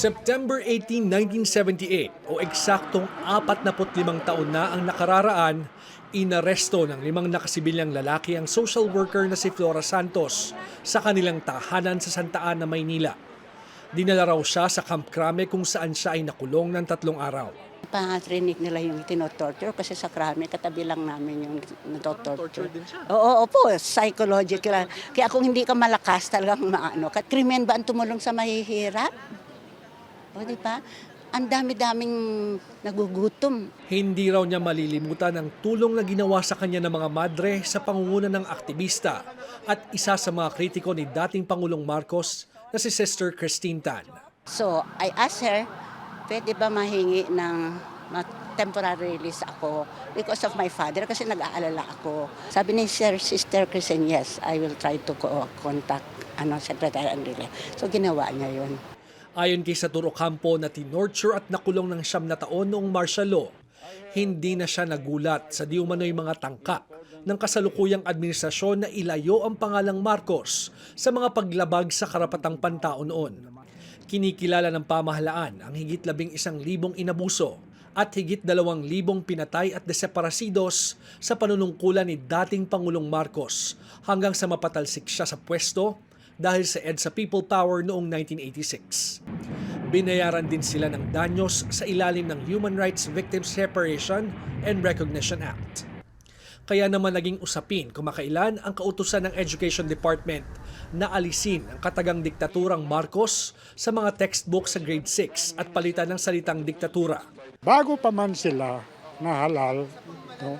September 18, 1978 o eksaktong 45 taon na ang nakararaan, inaresto ng 5 nakasibilyang lalaki ang social worker na si Flora Santos sa kanilang tahanan sa Santa Ana, Maynila. Dinala raw siya sa Camp Crame kung saan siya ay nakulong ng 3 araw. Pangatrinig nila yung tinotorture kasi sa Crame katabi lang namin yung natotorture. din siya? Oo, opo, psychological. Kaya kung hindi ka malakas talagang maano. Krimen ba ang tumulong sa mahihirap? O di ba? Ang dami-daming nagugutom. Hindi raw niya malilimutan ang tulong na ginawa sa kanya ng mga madre sa pangunguna ng aktivista at isa sa mga kritiko ni dating Pangulong Marcos na si Sister Christine Tan. So, I asked her, pwede ba mahingi ng temporary release ako because of my father kasi nag-aalala ako. Sabi ni Sister Christine, yes, I will try to contact Secretary Enrile. So, ginawa niya yun. Ayon kay Saturo Campo na tinorture at nakulong ng 9 na taon noong martial law, hindi na siya nagulat sa di umano'y mga tangka ng kasalukuyang administrasyon na ilayo ang pangalang Marcos sa mga paglabag sa karapatang pantao noon. Kinikilala ng pamahalaan ang higit 11,000 inabuso at higit 2,000 pinatay at deseparasidos sa panunungkulan ni dating Pangulong Marcos hanggang sa mapatalsik siya sa pwesto dahil sa EDSA People Power noong 1986. Binayaran din sila ng danyos sa ilalim ng Human Rights Victims Separation and Recognition Act. Kaya naman naging usapin kumakailan ang kautusan ng Education Department na alisin ang katagang diktaturang Marcos sa mga textbook sa grade 6 at palitan ng salitang diktatura. Bago pa man sila na halal, no,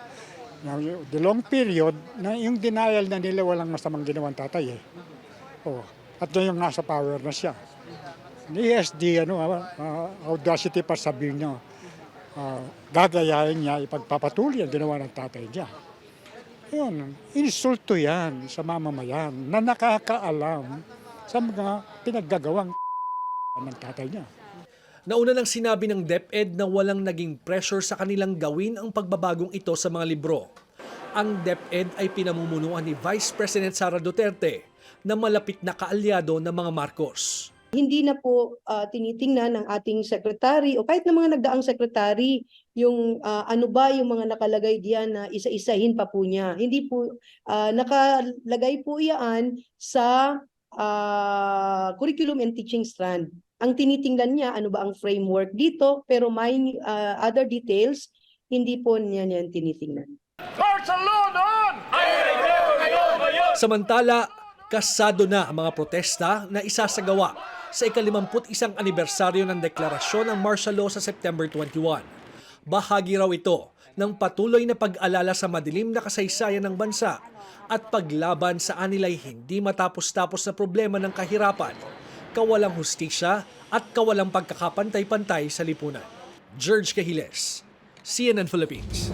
the long period, na yung denial na nila walang masamang ginawang tatay eh. Oh, at yung nasa power na siya. Ni ESD, audacity pa sabihin niya, gagayahin niya, ipagpapatuloy ang ginawa ng tatay niya. Yun, insulto yan sa mamamayan na nakakaalam sa mga pinaggagawang ng tatay niya. Nauna nang sinabi ng DepEd na walang naging pressure sa kanilang gawin ang pagbabagong ito sa mga libro. Ang DepEd ay pinamumunuan ni Vice President Sara Duterte na malapit na kaalyado ng mga Marcos. Hindi na po tinitingnan ng ating sekretary o kahit ng mga nagdaang sekretary yung ano ba yung mga nakalagay diyan na isa-isahin pa po niya. Hindi po nakalagay po iyan sa curriculum and teaching strand. Ang tinitingnan niya ano ba ang framework dito pero may other details hindi po niya tinitingnan. Samantala, kasado na ang mga protesta na isasagawa sa ika-51 anibersaryo ng deklarasyon ng martial law sa September 21. Bahagi raw ito ng patuloy na pag-alala sa madilim na kasaysayan ng bansa at paglaban sa anilay hindi matapos-tapos na problema ng kahirapan, kawalang hustisya at kawalang pagkakapantay-pantay sa lipunan. George Cahiles, CNN Philippines.